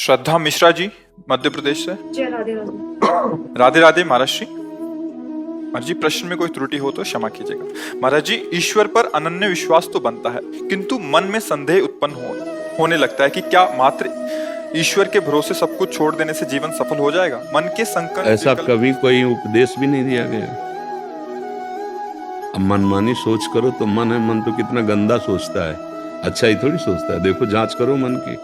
श्रद्धा मिश्रा जी मध्य प्रदेश से। जय राधे राधे। राधे राधे महाराज जी। महाराज जी प्रश्न में कोई त्रुटि हो तो क्षमा कीजिएगा। महाराज जी ईश्वर पर अनन्य विश्वास तो बनता है किंतु मन में संदेह उत्पन्न होने लगता है कि क्या मात्र ईश्वर के भरोसे सब कुछ छोड़ देने से जीवन सफल हो जाएगा। मन के संकट ऐसा कभी कोई उपदेश भी नहीं दिया गया। अब मनमानी सोच करो तो मन है, मन तो कितना गंदा सोचता है, अच्छा ही थोड़ी सोचता है। देखो जांच करो मन की,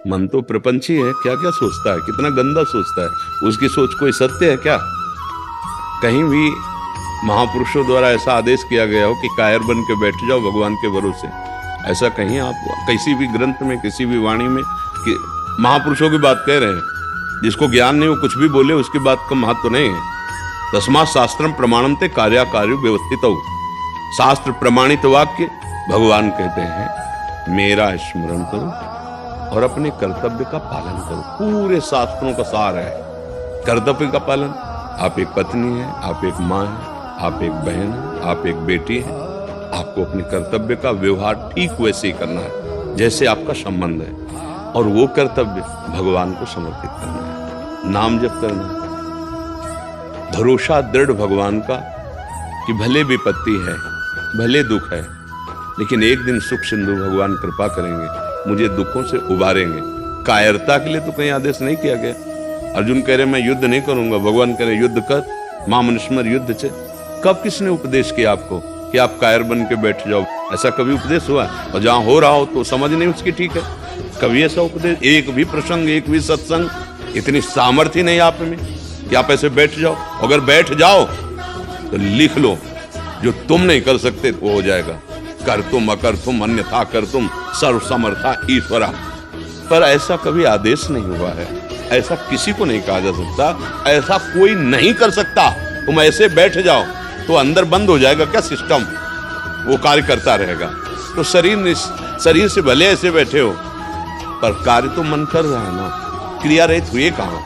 मन तो प्रपंची है, क्या क्या सोचता है, कितना गंदा सोचता है। उसकी सोच कोई सत्य है क्या? कहीं भी महापुरुषों द्वारा ऐसा आदेश किया गया हो कि कायर बन के बैठ जाओ भगवान के भरोसे, ऐसा कहीं आप किसी भी ग्रंथ में, किसी भी वाणी में कि महापुरुषों की बात कह रहे हैं? जिसको ज्ञान नहीं वो कुछ भी बोले, उसकी बात का महत्व नहीं है। तस्मात् शास्त्रम प्रमाणन्ते कार्याकार्यो व्यवस्थितौ। शास्त्र प्रमाणित वाक्य भगवान कहते हैं मेरा स्मरण करो और अपने कर्तव्य का पालन करो। पूरे शास्त्रों का सार है कर्तव्य का पालन। आप एक पत्नी है, आप एक माँ है, आप एक बहन है, आप एक बेटी है। आपको अपने कर्तव्य का व्यवहार ठीक वैसे ही करना है जैसे आपका संबंध है, और वो कर्तव्य भगवान को समर्पित करना है, नाम जप करना है, भरोसा दृढ़ भगवान का कि भले विपत्ति है, भले दुख है, लेकिन एक दिन सुख सिंधु भगवान कृपा करेंगे, मुझे दुखों से उबारेंगे। कायरता के लिए तो कहीं आदेश नहीं किया गया। अर्जुन कह रहे मैं युद्ध नहीं करूंगा, भगवान कह रहे युद्ध कर, मामनुस्मर युद्ध से। कब किसने उपदेश किया आपको कि आप कायर बन के बैठ जाओ? ऐसा कभी उपदेश हुआ? और जहां हो रहा हो तो समझ नहीं उसकी ठीक है। कभी ऐसा उपदेश, एक भी प्रसंग, एक भी सत्संग, इतनी सामर्थ्य नहीं आप में कि आप ऐसे बैठ जाओ। अगर बैठ जाओ तो लिख लो, जो तुम नहीं कर सकते वो हो जाएगा। कर तुम अकर तुम अन्यथा कर तुम सर्व समर्था ईश्वरा। पर ऐसा कभी आदेश नहीं हुआ है, ऐसा किसी को नहीं कहा जा सकता, ऐसा कोई नहीं कर सकता। तुम ऐसे बैठ जाओ तो अंदर बंद हो जाएगा क्या सिस्टम, वो कार्य करता रहेगा। तो शरीर से भले ऐसे बैठे हो पर कार्य तो मन कर रहा है ना। क्रिया रहित हुए कहाँ?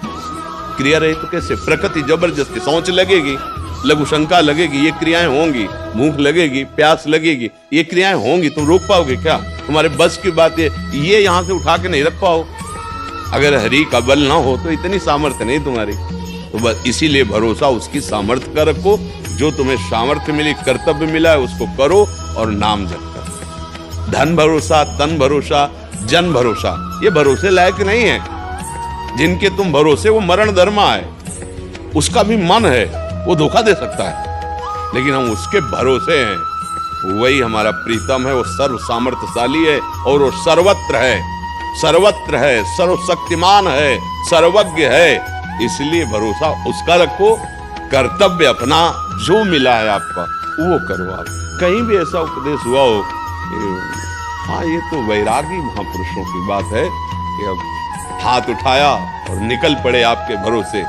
क्रिया रहित तो कैसे? प्रकृति जबरदस्ती, सोच लगेगी, लघु शंका लगेगी, ये क्रियाएं होंगी, भूख लगेगी, प्यास लगेगी, ये क्रियाएं होंगी, तुम रोक पाओगे क्या? तुम्हारे बस की बात है, ये यहां से उठा के नहीं रख पाओ। अगर हरि का बल ना हो तो इतनी सामर्थ्य नहीं तुम्हारी। तो बस इसीलिए भरोसा उसकी सामर्थ्य का रखो, जो तुम्हें सामर्थ्य मिली, कर्तव्य मिला है उसको करो और नाम जप करो। धन भरोसा, तन भरोसा, जन भरोसा, ये भरोसे लायक नहीं है। जिनके तुम भरोसे वो मरण धर्मा है, उसका भी मन है, वो धोखा दे सकता है, लेकिन हम उसके भरोसे हैं। वही हमारा प्रीतम है, वो सर्व सामर्थ्यशाली है और वो सर्वत्र है, सर्वत्र है, सर्वशक्तिमान है, सर्वज्ञ है। इसलिए भरोसा उसका रखो, कर्तव्य अपना जो मिला है आपका वो करो। आप कहीं भी ऐसा उपदेश हुआ हो, हाँ ये तो वैरागी महापुरुषों की बात है कि अब हाथ उठाया और निकल पड़े आपके भरोसे,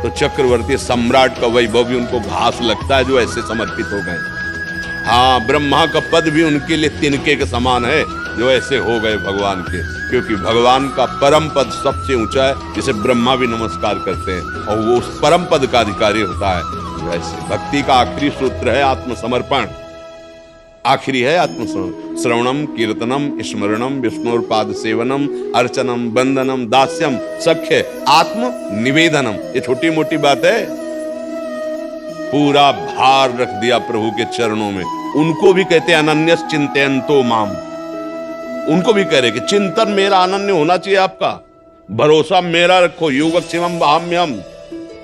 तो चक्रवर्ती सम्राट का वैभव भी उनको घास लगता है जो ऐसे समर्पित हो गए। हाँ, ब्रह्मा का पद भी उनके लिए तिनके के समान है जो ऐसे हो गए भगवान के, क्योंकि भगवान का परम पद सबसे ऊंचा है, जिसे ब्रह्मा भी नमस्कार करते हैं, और वो उस परम पद का अधिकारी होता है। वैसे भक्ति का आखिरी सूत्र है आत्मसमर्पण। आखिरी है आत्मसमर्पण। श्रवणम कीर्तनम स्मरणम विष्णुपाद सेवनम अर्चनम बंदनम दास्यम सख्य आत्म निवेदनम। ये छोटी मोटी बात है, पूरा भार रख दिया प्रभु के चरणों में। उनको भी कहते हैं अनन्यस चिंतयन्तो माम, उनको भी कह रहे कि चिंतन मेरा अनन्य होना चाहिए, आपका भरोसा मेरा रखो। योगक्षेमम वहाम्यहम्,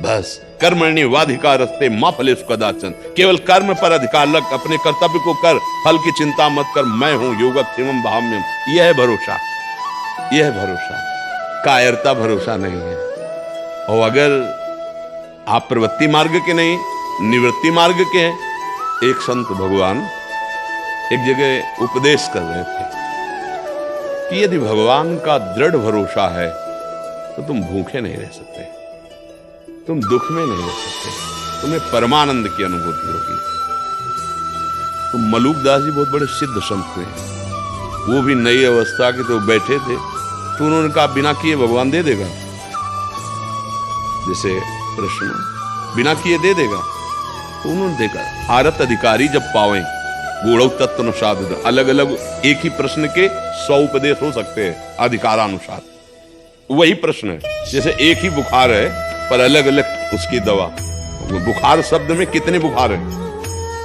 बस कर्मण्य वाधिकारस्ते मां फलेषु कदाचन। केवल कर्म पर अधिकार रख, अपने कर्तव्य को कर, फल की चिंता मत कर, मैं हूं योगक्षेमम वहाम्यहम्। यह है भरोसा, यह है भरोसा। कायरता भरोसा नहीं है। और अगर आप प्रवृत्ति मार्ग के नहीं, निवृत्ति मार्ग के हैं। एक संत भगवान एक जगह उपदेश कर रहे थे कि यदि भगवान का दृढ़ भरोसा है तो तुम भूखे नहीं रह सकते, तुम दुख में नहीं रह सकते, तुम्हें परमानंद की अनुभूति होगी। तो मलूकदास जी बहुत बड़े सिद्ध संत थे, वो भी नई अवस्था के तो बैठे थे, तो उन्होंने कहा बिना किए भगवान दे देगा। जैसे प्रश्न बिना किए दे देगा, तो उन्होंने देखा आरत अधिकारी जब पावे गूढ़ तत्व अनुसार, अलग अलग एक ही प्रश्न के 100 उपदेश हो सकते हैं अधिकारानुसार। वही प्रश्न है, जैसे एक ही बुखार है पर अलग अलग उसकी दवा। बुखार शब्द में कितने बुखार है,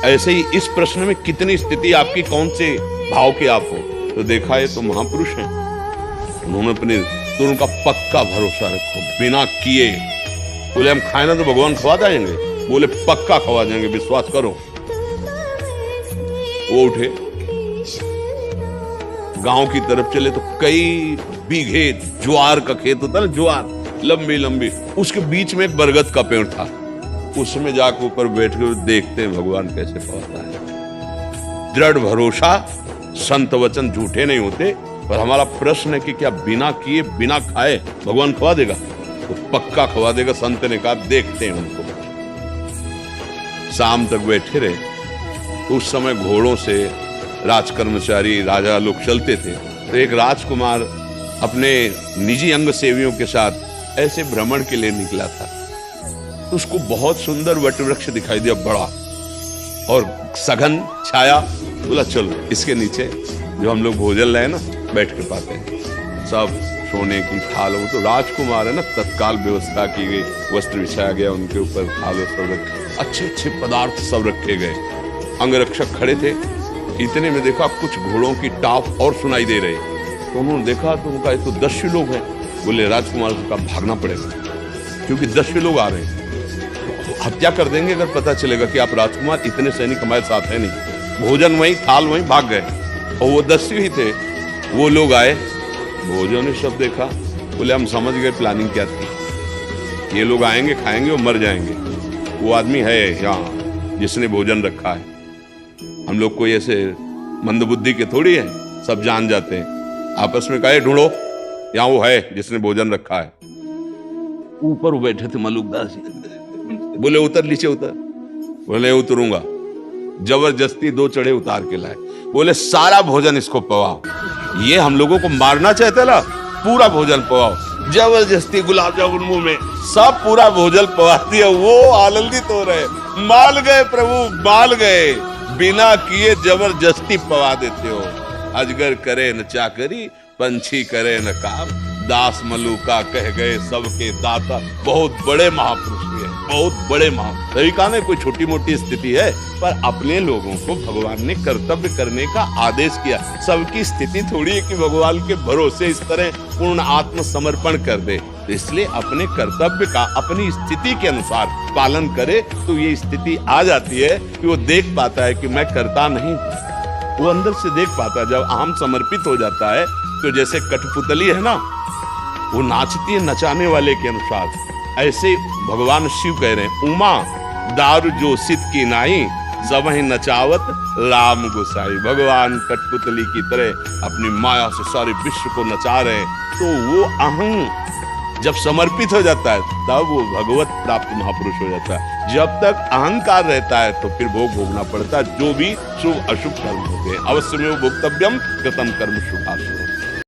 ऐसे ही इस प्रश्न में कितनी स्थिति आपकी, कौन से भाव के आप हो। तो देखा है तो महापुरुष हैं, उन्होंने अपने तो उनका पक्का भरोसा रखो, बिना किए। बोले हम खाए ना तो भगवान खवा देंगे, बोले पक्का खवा देंगे, विश्वास करो। वो उठे, गांव की तरफ चले तो कई बीघे ज्वार का खेत होता है ना, ज्वार लंबी लंबी, उसके बीच में एक बरगद का पेड़ था। उसमें जाकर ऊपर बैठ कर देखते हैं भगवान कैसे पहुंचता है। दृढ़ भरोसा, संत वचन झूठे नहीं होते। पर हमारा प्रश्न है कि क्या बिना किए बिना खाए भगवान खवा देगा? तो पक्का खवा देगा। संत ने कहा देखते हैं उनको। शाम तक बैठे रहे। उस समय घोड़ों से राजकर्मचारी राजा लोग चलते थे। तो एक राजकुमार अपने निजी अंग सेवियों के साथ ऐसे भ्रमण के लिए निकला था। तो उसको बहुत सुंदर वटवृक्ष दिखाई दिया, बड़ा और सघन छाया। बोला चलो इसके नीचे जो हम लोग भोजन लाए ना बैठ के पाते हैं। सब सोने की थाल, वो तो राजकुमार है ना, तत्काल व्यवस्था की गई, वस्त्र बिछाया गया, उनके ऊपर थाल सब रखे, अच्छे अच्छे पदार्थ सब रखे गए। अंगरक्षक खड़े थे। इतने में देखा कुछ घोड़ों की टाप और सुनाई दे रहे। तो उन्होंने देखा तो उनका तो 10 लोग हैं। बोले राजकुमार का भागना पड़ेगा क्योंकि 10 लोग आ रहे हैं, तो हत्या कर देंगे अगर पता चलेगा कि आप राजकुमार, इतने सैनिक हमारे साथ है नहीं। भोजन वहीं, थाल वहीं, भाग गए। और वो 10 ही थे। वो लोग आए, भोजन ने सब देखा। बोले हम समझ गए प्लानिंग क्या थी, ये लोग आएंगे खाएंगे और मर जाएंगे। वो आदमी है यहाँ जिसने भोजन रखा है। हम लोग कोई ऐसे मंदबुद्धि के थोड़ी है, सब जान जाते हैं। आपस में कहे ढूंढो, यहाँ वो है जिसने भोजन रखा है। ऊपर वो बैठे थे मलुकदास जी। बोले उतर नीचे उतर। बोले उतरूंगा। जबरदस्ती 2 चढ़े उतार के लाए। बोले सारा भोजन इसको पवाओ। ये हम लोगों को मारना चाहते ना, पूरा भोजन पवाओ। जबरदस्ती गुलाब जामुन मुंह में, सब पूरा भोजन पवा दिया। वो आनंदित हो रहे, माल गए प्रभु, माल गए। बिना किए जबरदस्ती पवा देते हो। अजगर करे न चाकरी, पंछी करे न काम, दास मलुका कह गए सबके दाता। बहुत बड़े महापुरुष हैं, बहुत बड़े महापुरुष। सही कहा ना, कोई छोटी मोटी स्थिति है, पर अपने लोगों को भगवान ने कर्तव्य करने का आदेश किया। सबकी स्थिति थोड़ी है कि भगवान के भरोसे इस तरह पूर्ण आत्मसमर्पण कर दे। तो इसलिए अपने कर्तव्य का अपनी स्थिति के अनुसार पालन करे तो ये स्थिति आ जाती है कि वो देख पाता है कि मैं करता नहीं। वो अंदर से देख पाता है। जब अहम समर्पित हो जाता है तो जैसे कठपुतली है ना, वो नाचती है नचाने वाले के अनुसार। ऐसे भगवान शिव कह रहे हैं, उमा दारू जो सिद्ध की नाई, सब ही नचावत राम गोसाई। भगवान कठपुतली की तरह अपनी माया से सारे विश्व को नचा रहे हैं। तो वो अहं जब समर्पित हो जाता है तब वो भगवत प्राप्त महापुरुष हो जाता है। जब तक अहंकार रहता है तो फिर भोग भोगना पड़ता है, जो भी शुभ अशुभ कर्म होते हैं। अवश्य में वो भोक्तव्यम कृतम कर्म शुभाशुभ।